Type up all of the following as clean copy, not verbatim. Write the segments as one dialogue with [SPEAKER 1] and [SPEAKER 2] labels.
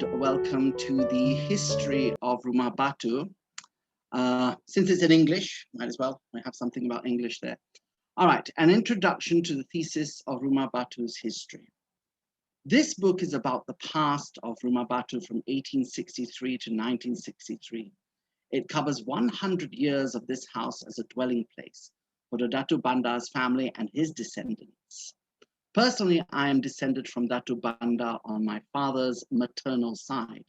[SPEAKER 1] and welcome to the history of Rumah Batu. Since it's in English, might as well have something about English there. All right, an introduction to the thesis of Rumah Batu's history. This book is about the past of Rumah Batu from 1863 to 1963. It covers 100 years of this house as a dwelling place for the Datu Bandar's family and his descendants. Personally, I am descended from Datu Bandar on my father's maternal side.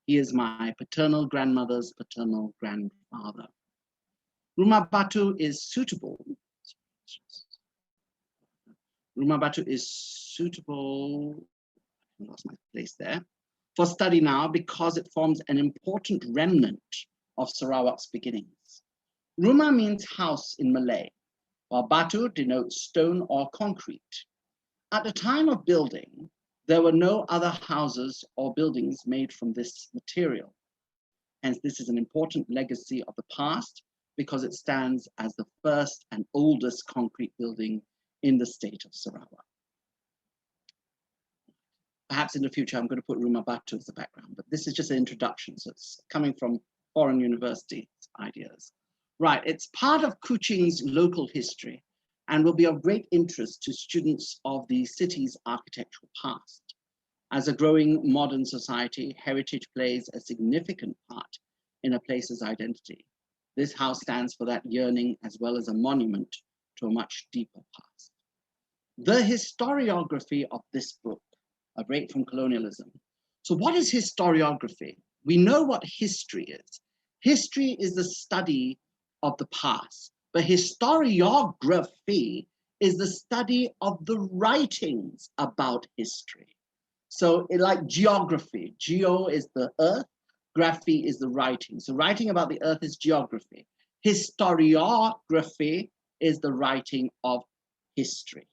[SPEAKER 1] He is my paternal grandmother's paternal grandfather. Rumah Batu is suitable. Rumah Batu is suitable, I lost my place there, for study now because it forms an important remnant of Sarawak's beginnings. Rumah means house in Malay, while Batu denotes stone or concrete. At the time of building, there were no other houses or buildings made from this material. Hence, this is an important legacy of the past because it stands as the first and oldest concrete building in the state of Sarawak. Perhaps in the future, I'm going to put Rumah Batu as the background, but this is just an introduction, so it's coming from foreign university ideas. Right, it's part of Kuching's local history and will be of great interest to students of the city's architectural past. As a growing modern society, heritage plays a significant part in a place's identity. This house stands for that yearning as well as a monument to a much deeper past. The historiography of this book, a break from colonialism. So what is historiography? We know what history is. History is the study of the past. But historiography is the study of the writings about history. So like geography, geo is the earth, graphy is the writing. So writing about the earth is geography. Historiography is the writing of history.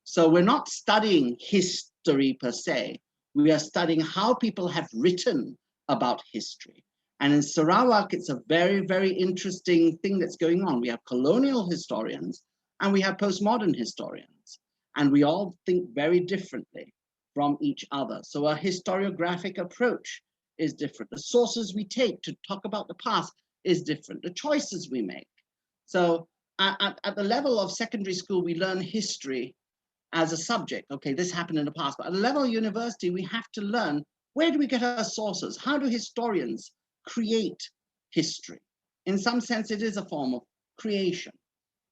[SPEAKER 1] So we're not studying history per se, we are studying how people have written about history. And in Sarawak, it's a very, very interesting thing that's going on. We have colonial historians and we have postmodern historians, and we all think very differently from each other. So a historiographic approach is different. The sources we take to talk about the past is different. The choices we make. So at the level of secondary school, we learn history as a subject. Okay, this happened in the past. But at the level of university, we have to learn, where do we get our sources? How do historians create history? In some sense, it is a form of creation.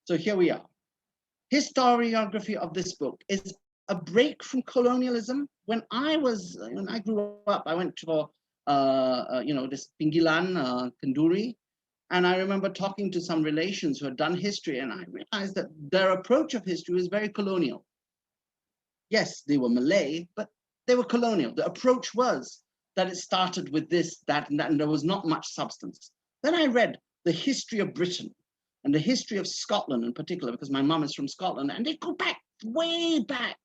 [SPEAKER 1] So here we are. Historiography of this book is a break from colonialism. When I grew up, I went to this Pinggilan, Kenduri, and I remember talking to some relations who had done history, and I realized that their approach of history was very colonial. Yes, they were Malay, but they were colonial. The approach was that it started with this, that, and that, and there was not much substance. Then I read the history of Britain and the history of Scotland in particular, because my mum is from Scotland, and they go back, way back.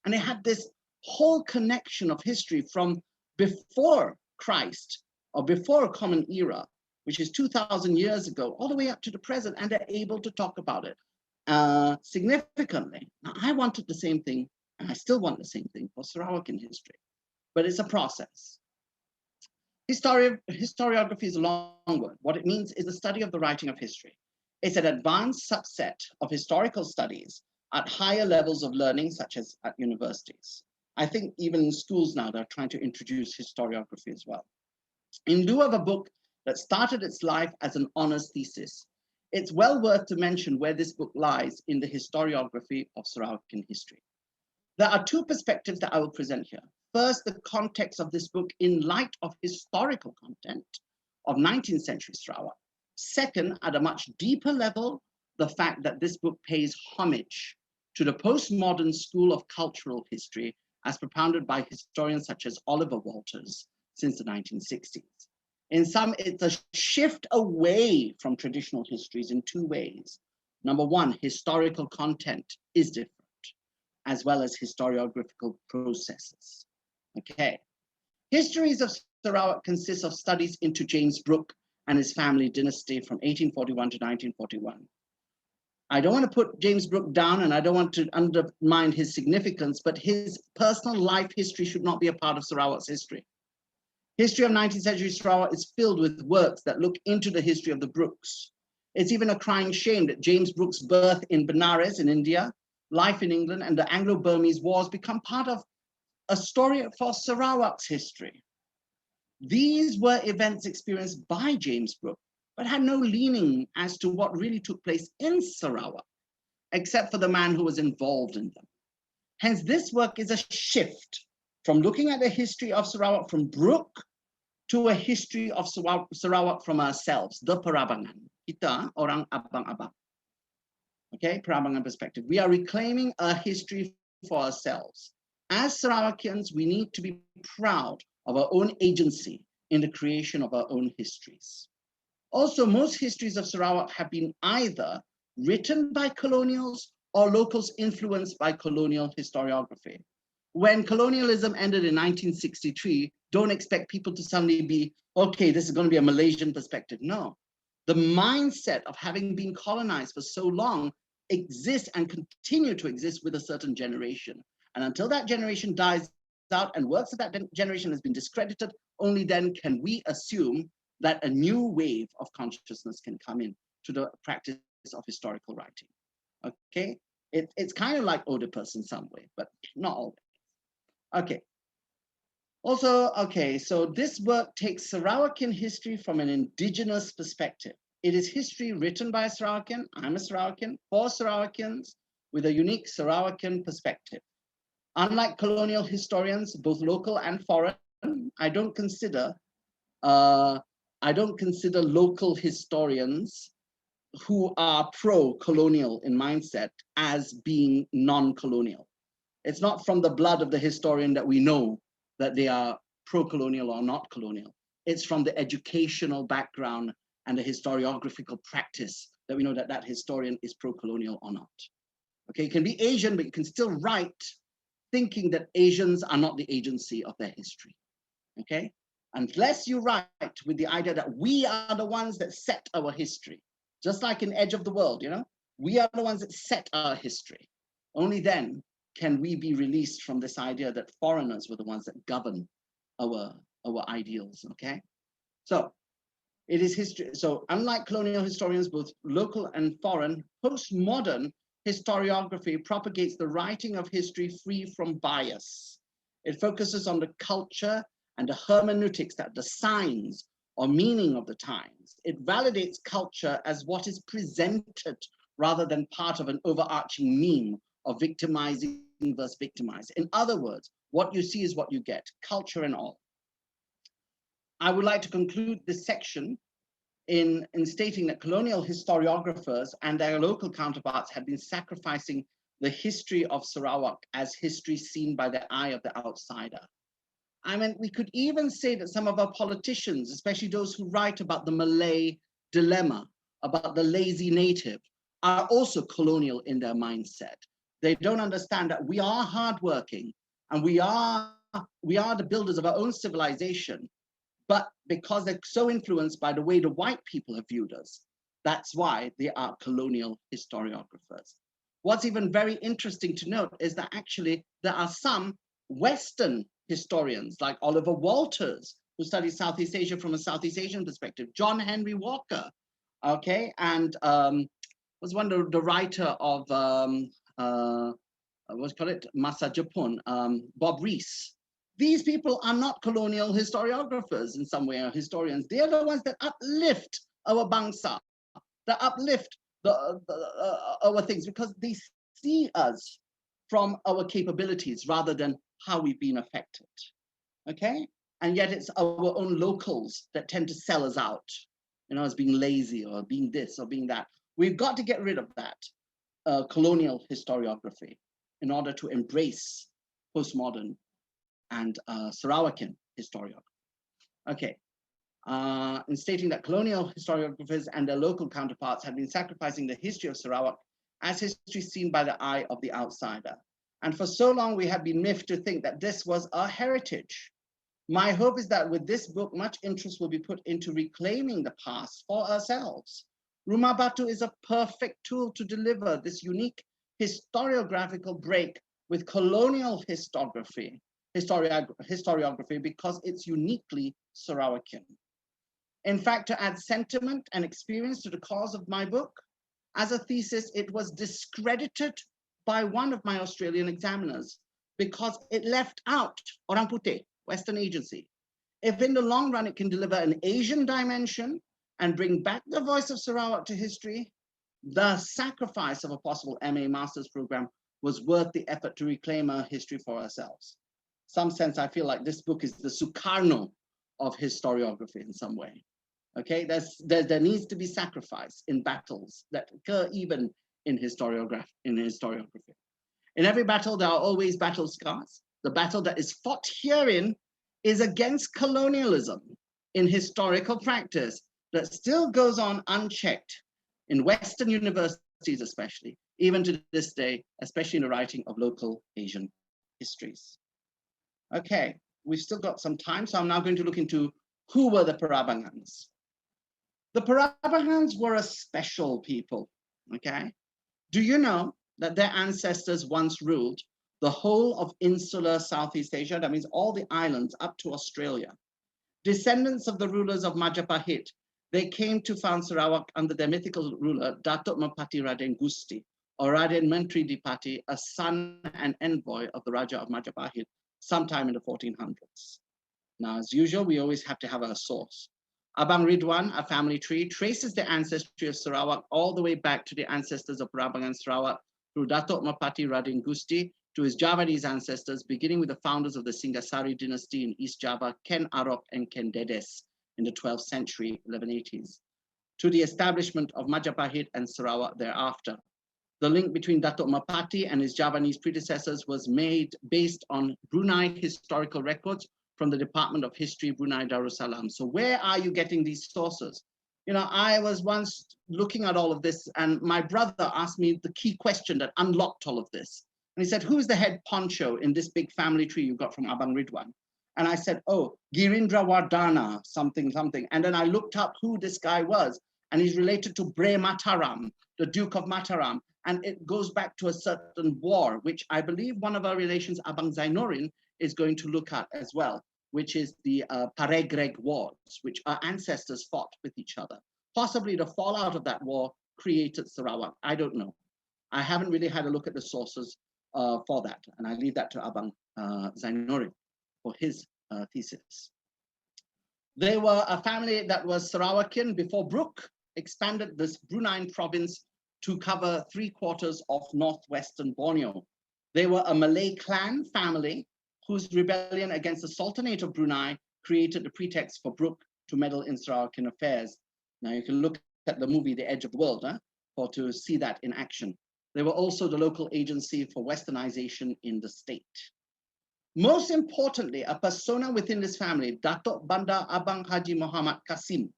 [SPEAKER 1] And they had this whole connection of history from before Christ, or before a common era, which is 2,000 years ago, all the way up to the present, and they're able to talk about it significantly. Now, I wanted the same thing, and I still want the same thing for Sarawakan history, but it's a process. Historiography is a long word. What it means is the study of the writing of history. It's an advanced subset of historical studies at higher levels of learning, such as at universities. I think even in schools now, they're trying to introduce historiography as well. In lieu of a book that started its life as an honors thesis, it's well worth to mention where this book lies in the historiography of Sarawakan history. There are two perspectives that I will present here. First, the context of this book in light of historical content of 19th century Sarawak. Second, at a much deeper level, the fact that this book pays homage to the postmodern school of cultural history as propounded by historians such as Oliver Walters since the 1960s. In some, it's a shift away from traditional histories in two ways. Number one, historical content is different, as well as historiographical processes. Okay. Histories of Sarawak consists of studies into James Brooke and his family dynasty from 1841 to 1941. I don't want to put James Brooke down, and I don't want to undermine his significance, but his personal life history should not be a part of Sarawak's history. History of 19th century Sarawak is filled with works that look into the history of the Brookes. It's even a crying shame that James Brooke's birth in Benares in India, life in England, and the Anglo-Burmese wars become part of a story for Sarawak's history. These were events experienced by James Brooke, but had no leaning as to what really took place in Sarawak, except for the man who was involved in them. Hence, this work is a shift from looking at the history of Sarawak from Brooke to a history of Sarawak from ourselves, the Parabangan. Kita orang abang-abang. Okay, Parabangan perspective. We are reclaiming a history for ourselves. As Sarawakians, we need to be proud of our own agency in the creation of our own histories. Also, most histories of Sarawak have been either written by colonials or locals influenced by colonial historiography. When colonialism ended in 1963, don't expect people to suddenly be, okay, this is going to be a Malaysian perspective. No, the mindset of having been colonized for so long exists and continue to exist with a certain generation. And until that generation dies out and works of that generation has been discredited, only then can we assume that a new wave of consciousness can come in to the practice of historical writing. Okay, it's kind of like Oedipus in some way, but not always. Okay. Also, okay, so this work takes Sarawakian history from an indigenous perspective. It is history written by a Sarawakian, I'm a Sarawakian, for Sarawakians, with a unique Sarawakian perspective. Unlike colonial historians, both local and foreign, I don't consider local historians who are pro-colonial in mindset as being non-colonial. It's not from the blood of the historian that we know that they are pro-colonial or not colonial. It's from the educational background and the historiographical practice that we know that that historian is pro-colonial or not. Okay, you can be Asian, but you can still write thinking that Asians are not the agency of their history. Okay, unless you write with the idea that we are the ones that set our history, just like in Edge of the World, you know, we are the ones that set our history. Only then can we be released from this idea that foreigners were the ones that govern our ideals, okay? So it is history. So unlike colonial historians, both local and foreign, postmodern historiography propagates the writing of history free from bias. It focuses on the culture and the hermeneutics, that the signs or meaning of the times. It validates culture as what is presented rather than part of an overarching meme of victimizing versus victimized. In other words, what you see is what you get, culture and all. I would like to conclude this section in stating that colonial historiographers and their local counterparts had been sacrificing the history of Sarawak as history seen by the eye of the outsider. I mean, we could even say that some of our politicians, especially those who write about the Malay dilemma, about the lazy native, are also colonial in their mindset. They don't understand that we are hardworking and we are the builders of our own civilization, but because they're so influenced by the way the white people have viewed us, that's why they are colonial historiographers. What's even very interesting to note is that actually there are some Western historians like Oliver Walters, who studies Southeast Asia from a Southeast Asian perspective, John Henry Walker, okay, and was one of the writer of what's called it, Masa Japun, Bob Rees. These people are not colonial historiographers in some way, or historians. They are the ones that uplift our bangsa, that uplift our things, because they see us from our capabilities rather than how we've been affected, okay? And yet it's our own locals that tend to sell us out, you know, as being lazy or being this or being that. We've got to get rid of that colonial historiography in order to embrace postmodern and Sarawakian historiography. Okay, in stating that colonial historiographers and their local counterparts had been sacrificing the history of Sarawak as history seen by the eye of the outsider. And for so long, we have been miffed to think that this was our heritage. My hope is that with this book, much interest will be put into reclaiming the past for ourselves. Rumah Batu is a perfect tool to deliver this unique historiographical break with colonial historiography historiography because it's uniquely Sarawakian. In fact, to add sentiment and experience to the cause of my book, as a thesis, it was discredited by one of my Australian examiners because it left out Orang Putih, Western agency. If in the long run it can deliver an Asian dimension and bring back the voice of Sarawak to history, the sacrifice of a possible MA master's program was worth the effort to reclaim a history for ourselves. Some sense, I feel like this book is the Sukarno of historiography in some way. Okay, there needs to be sacrifice in battles that occur even in historiography. In every battle, there are always battle scars. The battle that is fought herein is against colonialism in historical practice that still goes on unchecked in Western universities, especially, even to this day, especially in the writing of local Asian histories. Okay, we've still got some time, so I'm now going to look into who were the Parabangans. The Parabangans were a special people, okay? Do you know that their ancestors once ruled the whole of insular Southeast Asia? That means all the islands up to Australia. Descendants of the rulers of Majapahit, they came to found Sarawak under their mythical ruler, Datuk Mapati Raden Gusti, or Raden Menteri Dipati, a son and envoy of the Raja of Majapahit, sometime in the 1400s. Now, as usual, we always have to have a source. Abang Ridwan, a family tree, traces the ancestry of Sarawak all the way back to the ancestors of Parabangan Sarawak through Datuk Mapati Raden Gusti to his Javanese ancestors, beginning with the founders of the Singasari dynasty in East Java, Ken Arok and Ken Dedes in the 12th century, 1180s, to the establishment of Majapahit and Sarawak thereafter. The link between Datuk Mapati and his Javanese predecessors was made based on Brunei historical records from the Department of History, Brunei Darussalam. So where are you getting these sources? You know, I was once looking at all of this and my brother asked me the key question that unlocked all of this. And he said, who's the head poncho in this big family tree you got from Abang Ridwan? And I said, oh, Girindra Wardana, something. And then I looked up who this guy was. And he's related to Bre Mataram, the Duke of Mataram. And it goes back to a certain war, which I believe one of our relations, Abang Zainorin, is going to look at as well, which is the Paregreg Wars, which our ancestors fought with each other. Possibly the fallout of that war created Sarawak. I don't know. I haven't really had a look at the sources for that. And I leave that to Abang Zainorin for his thesis. They were a family that was Sarawakian before Brooke expanded this Brunei province to cover 3/4 of northwestern Borneo. They were a Malay clan family whose rebellion against the Sultanate of Brunei created the pretext for Brooke to meddle in Sarawakian affairs. Now you can look at the movie The Edge of the World to see that in action. They were also the local agency for westernization in the state. Most importantly, a persona within this family, Datuk Bandar Abang Haji Muhammad Qasim,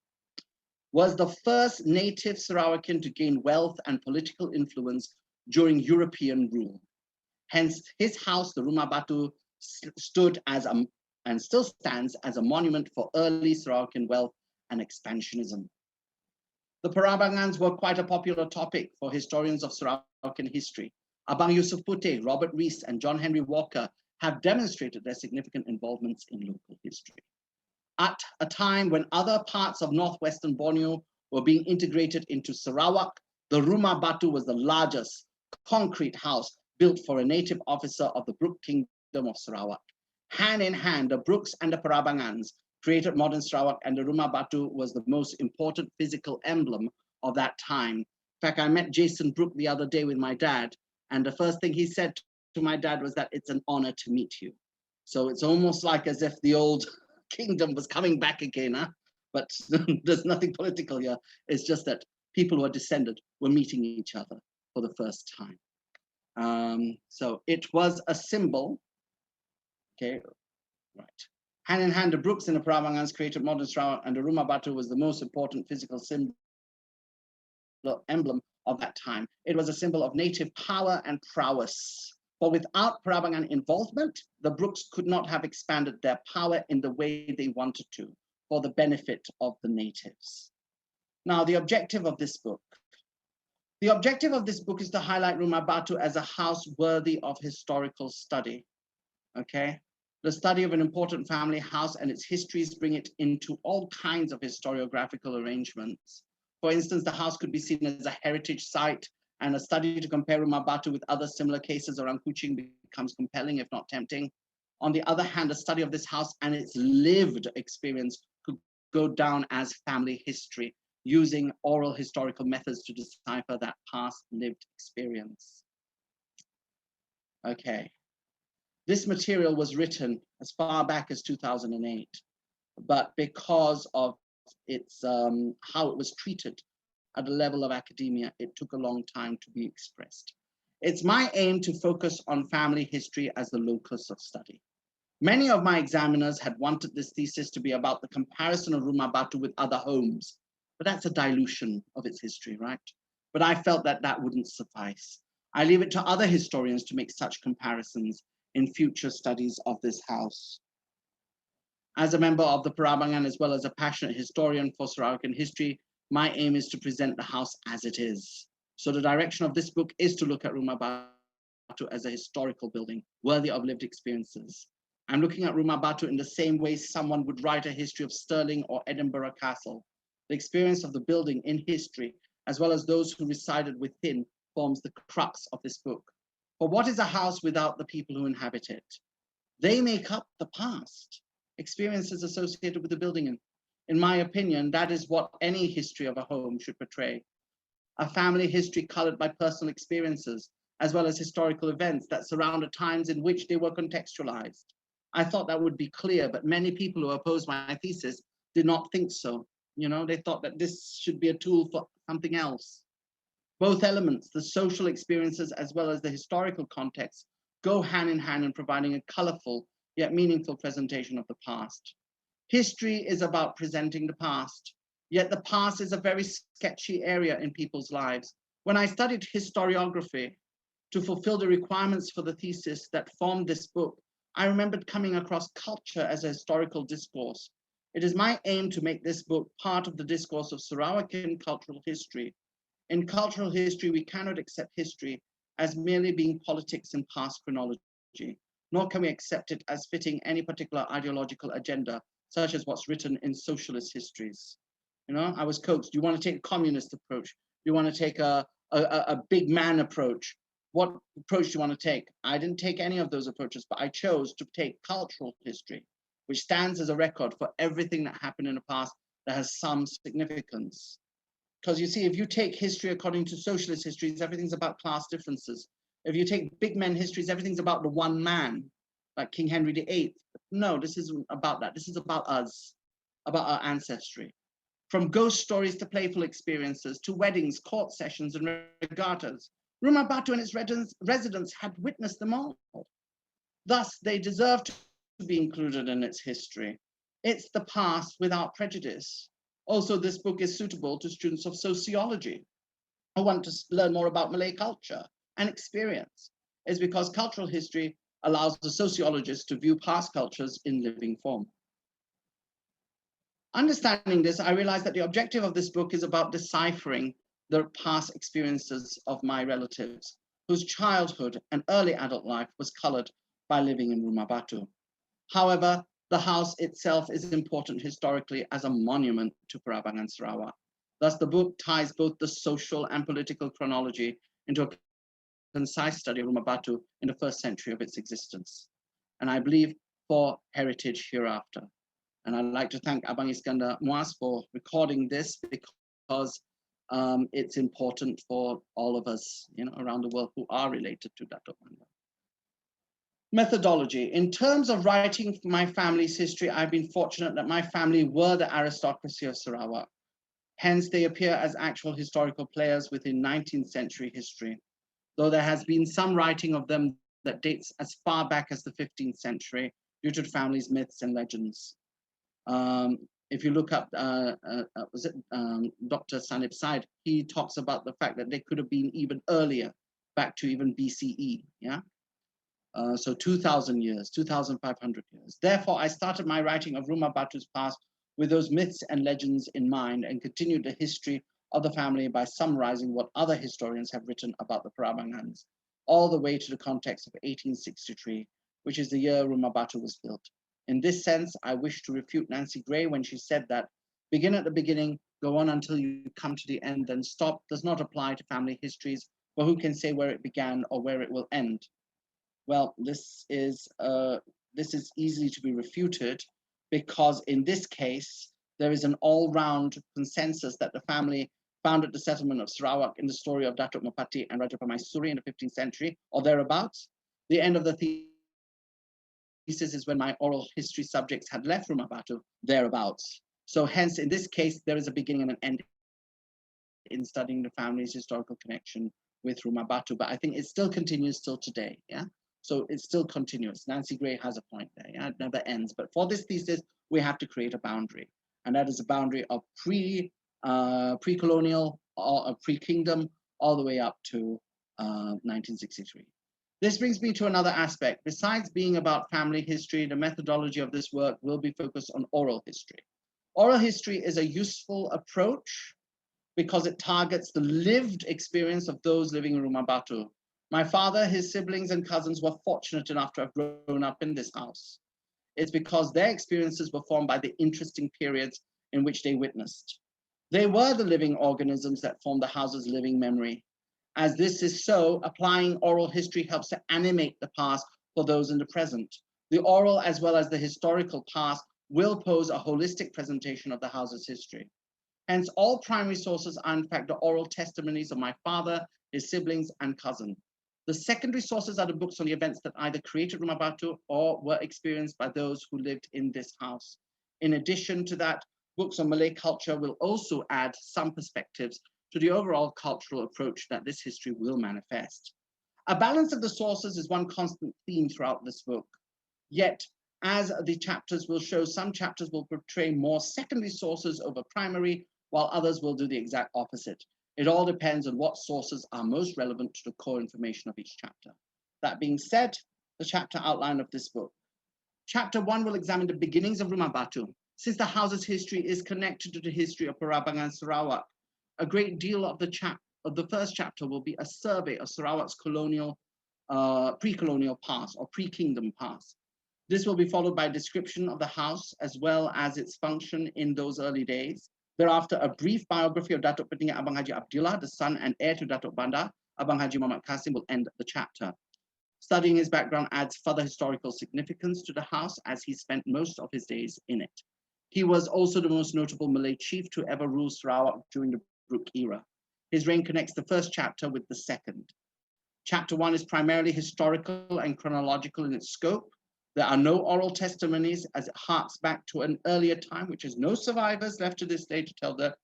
[SPEAKER 1] was the first native Sarawakian to gain wealth and political influence during European rule. Hence, his house, the Rumah Batu, stood as and still stands as a monument for early Sarawakian wealth and expansionism. The Parabangans were quite a popular topic for historians of Sarawakian history. Abang Yusuf Puteh, Robert Rees, and John Henry Walker have demonstrated their significant involvements in local history. At a time when other parts of northwestern Borneo were being integrated into Sarawak, the Rumah Batu was the largest concrete house built for a native officer of the Brooke Kingdom of Sarawak. Hand in hand, the Brookes and the Parabangans created modern Sarawak, and the Rumah Batu was the most important physical emblem of that time. In fact, I met Jason Brooke the other day with my dad, and the first thing he said to my dad was that it's an honor to meet you. So it's almost like as if the old kingdom was coming back again, but there's nothing political here. It's just that people who are descended were meeting each other for the first time. So it was a symbol. Okay, right. Hand in hand, the Brookes and the Parabangans created modern Sarawak, and the Rumah Batu was the most important physical symbol, emblem of that time. It was a symbol of native power and prowess. For without Parabangan involvement, the Brookes could not have expanded their power in the way they wanted to for the benefit of the natives. Now, the objective of this book. The objective of this book is to highlight Rumah Batu as a house worthy of historical study. Okay. The study of an important family house and its histories bring it into all kinds of historiographical arrangements. For instance, the house could be seen as a heritage site, and a study to compare Rumah Batu with other similar cases around Kuching becomes compelling, if not tempting. On the other hand, a study of this house and its lived experience could go down as family history, using oral historical methods to decipher that past lived experience. Okay. This material was written as far back as 2008, but because of its how it was treated at the level of academia, it took a long time to be expressed. It's my aim to focus on family history as the locus of study. Many of my examiners had wanted this thesis to be about the comparison of Rumah Batu with other homes, but that's a dilution of its history, right? But I felt that that wouldn't suffice. I leave it to other historians to make such comparisons in future studies of this house. As a member of the Parabangan, as well as a passionate historian for Sarawakan history, my aim is to present the house as it is. So the direction of this book is to look at Rumah Batu as a historical building, worthy of lived experiences. I'm looking at Rumah Batu in the same way someone would write a history of Stirling or Edinburgh Castle. The experience of the building in history, as well as those who resided within, forms the crux of this book. For what is a house without the people who inhabit it? They make up the past, experiences associated with the building. In my opinion, that is what any history of a home should portray. A family history colored by personal experiences, as well as historical events that surround the times in which they were contextualized. I thought that would be clear, but many people who opposed my thesis did not think so. You know, they thought that this should be a tool for something else. Both elements, the social experiences as well as the historical context, go hand in hand in providing a colorful yet meaningful presentation of the past. History is about presenting the past, yet the past is a very sketchy area in people's lives. When I studied historiography to fulfill the requirements for the thesis that formed this book, I remembered coming across culture as a historical discourse. It is my aim to make this book part of the discourse of Sarawakan cultural history. In cultural history, we cannot accept history as merely being politics and past chronology, nor can we accept it as fitting any particular ideological agenda, such as what's written in socialist histories. You know, I was coaxed. Do you want to take a communist approach? Do you want to take a big man approach? What approach do you want to take? I didn't take any of those approaches, but I chose to take cultural history, which stands as a record for everything that happened in the past that has some significance. Because you see, if you take history according to socialist histories, everything's about class differences. If you take big men histories, everything's about the one man, like King Henry VIII. No, this isn't about that. This is about us, about our ancestry. From ghost stories to playful experiences, to weddings, court sessions, and regattas, Rumah Batu and its residents had witnessed them all. Thus, they deserve to be included in its history. It's the past without prejudice. Also, this book is suitable to students of sociology who want to learn more about Malay culture and experience. It's because cultural history allows the sociologist to view past cultures in living form. Understanding this, I realized that the objective of this book is about deciphering the past experiences of my relatives, whose childhood and early adult life was colored by living in Rumah Batu. However, the house itself is important historically as a monument to Parabangan Sarawak. Thus, the book ties both the social and political chronology into a concise study of Rumah Batu in the first century of its existence, and I believe for heritage hereafter. And I'd like to thank Abang Iskandar Muaz for recording this, because it's important for all of us, you know, around the world who are related to Datuk Manda. Methodology. In terms of writing my family's history, I've been fortunate that my family were the aristocracy of Sarawak. Hence, they appear as actual historical players within 19th century history, though there has been some writing of them that dates as far back as the 15th century due to the family's myths and legends. If you look up, Dr. Sanib Said, he talks about the fact that they could have been even earlier, back to even BCE, yeah? So 2,000 years, 2,500 years. Therefore, I started my writing of Rumah Batu's past with those myths and legends in mind, and continued the history of the family by summarizing what other historians have written about the Parabangans, all the way to the context of 1863 which is the year Rumah Batu was built. In this sense, I wish to refute Nancy Gray when she said that begin at the beginning, go on until you come to the end, then stop does not apply to family histories, for who can say where it began or where it will end? Well, this is easily to be refuted, because in this case, there is an all-round consensus that the family founded the settlement of Sarawak in the story of Datuk Mapati and Raja Pamaisuri in the 15th century or thereabouts. The end of the thesis is when my oral history subjects had left Rumah Batu, thereabouts. So hence, in this case, there is a beginning and an end in studying the family's historical connection with Rumah Batu, but I think it still continues till today, yeah? So it's still continuous. Nancy Gray has a point there, yeah? It never ends. But for this thesis, we have to create a boundary, and that is a boundary of pre-colonial or pre-kingdom all the way up to 1963. This brings me to another aspect. Besides being about family history, the methodology of this work will be focused on oral history. Oral history is a useful approach because it targets the lived experience of those living in Rumah Batu. My father, his siblings and cousins were fortunate enough to have grown up in this house. It's because their experiences were formed by the interesting periods in which they witnessed. They were the living organisms that formed the house's living memory. As this is so, applying oral history helps to animate the past for those in the present. The oral as well as the historical past will pose a holistic presentation of the house's history. Hence, all primary sources are in fact the oral testimonies of my father, his siblings, and cousin. The secondary sources are the books on the events that either created Rumah Batu or were experienced by those who lived in this house. In addition to that, books on Malay culture will also add some perspectives to the overall cultural approach that this history will manifest. A balance of the sources is one constant theme throughout this book. Yet, as the chapters will show, some chapters will portray more secondary sources over primary, while others will do the exact opposite. It all depends on what sources are most relevant to the core information of each chapter. That being said, the chapter outline of this book. Chapter 1 will examine the beginnings of Rumah Batu. Since the house's history is connected to the history of Parabangan Sarawak, a great deal of the first chapter will be a survey of Sarawak's pre-colonial past or pre-kingdom past. This will be followed by a description of the house as well as its function in those early days. Thereafter, a brief biography of Datuk Petinggi Abang Haji Abdullah, the son and heir to Datuk Bandar, Abang Haji Muhammad Qasim, will end the chapter. Studying his background adds further historical significance to the house as he spent most of his days in it. He was also the most notable Malay chief to ever rule Sarawak during the Brooke era. His reign connects the first chapter with the second. Chapter 1 is primarily historical and chronological in its scope. There are no oral testimonies as it harks back to an earlier time, which has no survivors left to this day to tell the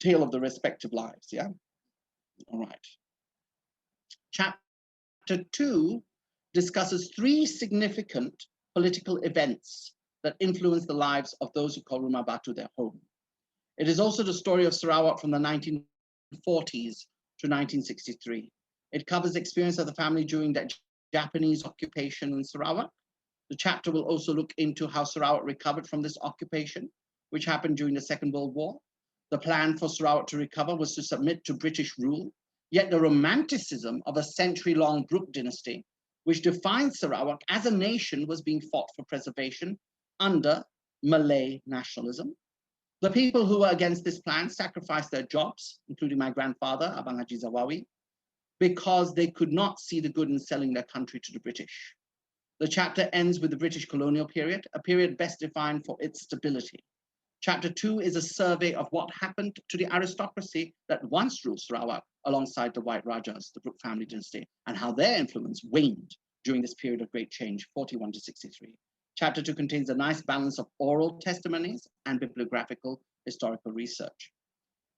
[SPEAKER 1] tale of the respective lives, yeah? All right. Chapter 2 discusses 3 significant political events that influence the lives of those who call Rumah Batu their home. It is also the story of Sarawak from the 1940s to 1963. It covers the experience of the family during that Japanese occupation in Sarawak. The chapter will also look into how Sarawak recovered from this occupation, which happened during the Second World War. The plan for Sarawak to recover was to submit to British rule, yet the romanticism of a century-long Brooke dynasty, which defined Sarawak as a nation, was being fought for preservation under Malay nationalism. The people who were against this plan sacrificed their jobs, including my grandfather, Abang Haji Zawawi, because they could not see the good in selling their country to the British. The chapter ends with the British colonial period, a period best defined for its stability. Chapter 2 is a survey of what happened to the aristocracy that once ruled Sarawak alongside the White Rajas, the Brooke family dynasty, and how their influence waned during this period of great change, 41 to 63. Chapter 2 contains a nice balance of oral testimonies and bibliographical historical research.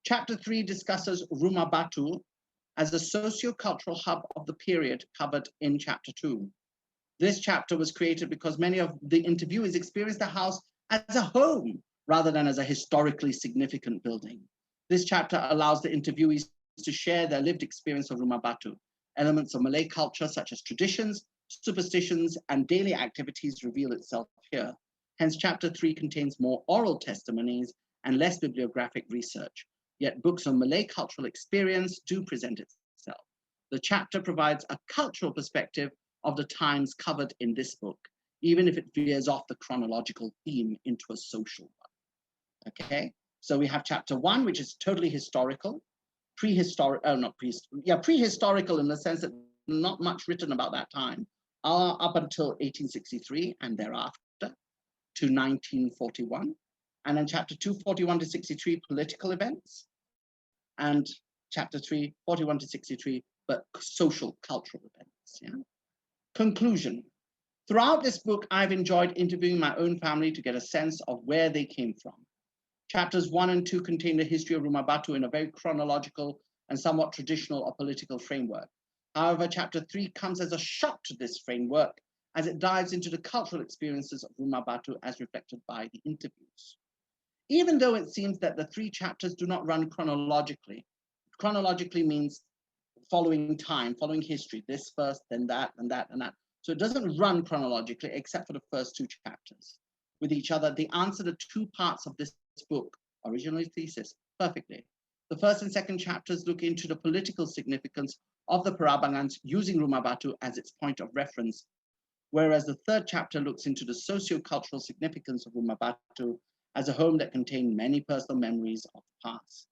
[SPEAKER 1] Chapter 3 discusses Rumah Batu as a socio-cultural hub of the period covered in Chapter 2. This chapter was created because many of the interviewees experienced the house as a home rather than as a historically significant building. This chapter allows the interviewees to share their lived experience of Rumah Batu. Elements of Malay culture such as traditions, superstitions, and daily activities reveal itself here. Hence, Chapter 3 contains more oral testimonies and less bibliographic research. Yet books on Malay cultural experience do present itself. The chapter provides a cultural perspective of the times covered in this book, even if it veers off the chronological theme into a social one. Okay, so we have chapter 1, which is totally historical, prehistorical in the sense that not much written about that time, up until 1863 and thereafter to 1941. And then chapter 2, 41 to 63, political events. And chapter 3, 41 to 63, but social, cultural events. Yeah. Conclusion. Throughout this book, I've enjoyed interviewing my own family to get a sense of where they came from. Chapters 1 and 2 contain the history of Rumah Batu in a very chronological and somewhat traditional or political framework. However, chapter 3 comes as a shock to this framework as it dives into the cultural experiences of Rumah Batu as reflected by the interviews. Even though it seems that the 3 chapters do not run chronologically, chronologically means following time, following history, this first, then that, and that, and that. So it doesn't run chronologically except for the first 2 chapters with each other. They answer the 2 parts of this book, original thesis, perfectly. The first and second chapters look into the political significance of the Parabangans using Rumah Batu as its point of reference, whereas the third chapter looks into the socio-cultural significance of Rumah Batu as a home that contained many personal memories of the past.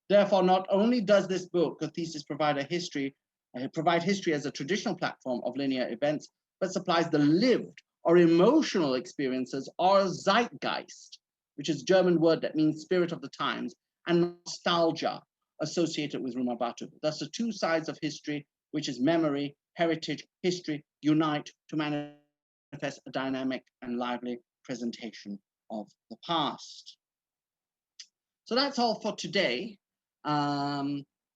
[SPEAKER 1] Therefore, not only does this book, the thesis, provide history as a traditional platform of linear events, but supplies the lived or emotional experiences or zeitgeist, which is a German word that means spirit of the times, and nostalgia associated with Rumah Batu. Thus, the 2 sides of history, which is memory, heritage, history, unite to manifest a dynamic and lively presentation of the past. So that's all for today.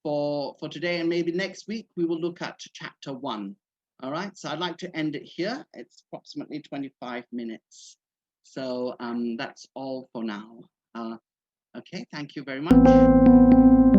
[SPEAKER 1] For today, and maybe next week we will look at chapter 1. All right, so I'd like to end it here. It's approximately 25 minutes. So that's all for now. Okay, thank you very much.